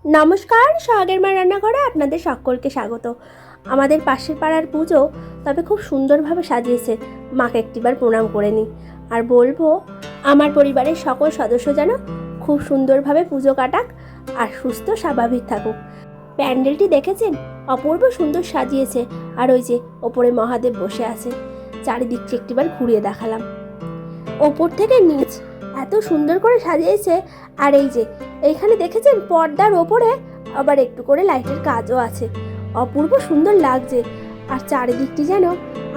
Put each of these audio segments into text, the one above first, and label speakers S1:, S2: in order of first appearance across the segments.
S1: নমস্কার, সোহাগের মা রান্নাঘরে আপনাদের সকলকে স্বাগত। আমাদের পাশের পাড়ার পুজো, তবে খুব সুন্দরভাবে সাজিয়েছে। মাকে একটিবার প্রণাম করে নিই আর বলবো আমার পরিবারের সকল সদস্য যেন খুব সুন্দরভাবে পুজো কাটাক আর সুস্থ স্বাভাবিক থাকুক। প্যান্ডেলটি দেখেছেন? অপূর্ব সুন্দর সাজিয়েছে। আর ওই যে ওপরে মহাদেব বসে আছে, চারিদিকটি একটিবার ঘুরিয়ে দেখালাম। ওপর থেকে নিচ এত সুন্দর করে সাজিয়েছে। আর এই যে এইখানে দেখেছেন পর্দার ওপরে আবার একটু করে লাইটের কাজও আছে। অপূর্ব সুন্দর লাগছে আর চারিদিকটি যেন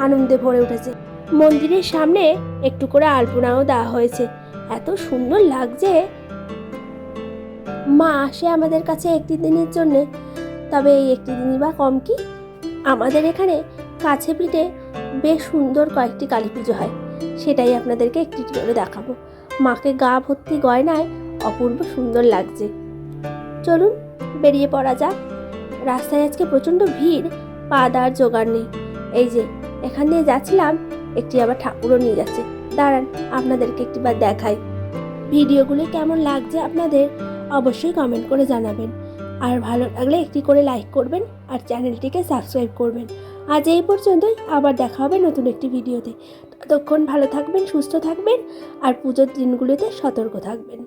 S1: আনন্দে ভরে উঠেছে। মন্দিরের সামনে একটু করে আলপনাও দেওয়া হয়েছে, এত সুন্দর লাগছে। মা আসে আমাদের কাছে একটি দিনের জন্যে, তবে এই একটি দিনই বা কম কি। আমাদের এখানে কাছে পিঠে বেশ সুন্দর কয়েকটি কালী পুজো হয়, সেটাই আপনাদেরকে একটি করে দেখাবো। মাকে গা ভর্তি গয়নায় অপূর্ব সুন্দর লাগছে। চলুন বেরিয়ে পড়া যাক। রাস্তায় আজকে প্রচণ্ড ভিড়, পা দেওয়ার জোগাড় নেই। এই যে এখান দিয়ে যাচ্ছিলাম, একটি আবার ঠাকুরও নিয়ে যাচ্ছে। দাঁড়ান আপনাদেরকে একটিবার দেখাই। ভিডিওগুলো কেমন লাগছে আপনাদের অবশ্যই কমেন্ট করে জানাবেন। আর ভালো লাগলে একটি করে লাইক করবেন আর চ্যানেলটিকে সাবস্ক্রাইব করবেন। আজ এই পর্যন্তই, আবার দেখা হবে নতুন একটি ভিডিওতে। ততক্ষণ ভালো থাকবেন, সুস্থ থাকবেন আর পুজোর দিনগুলোতে সতর্ক থাকবেন।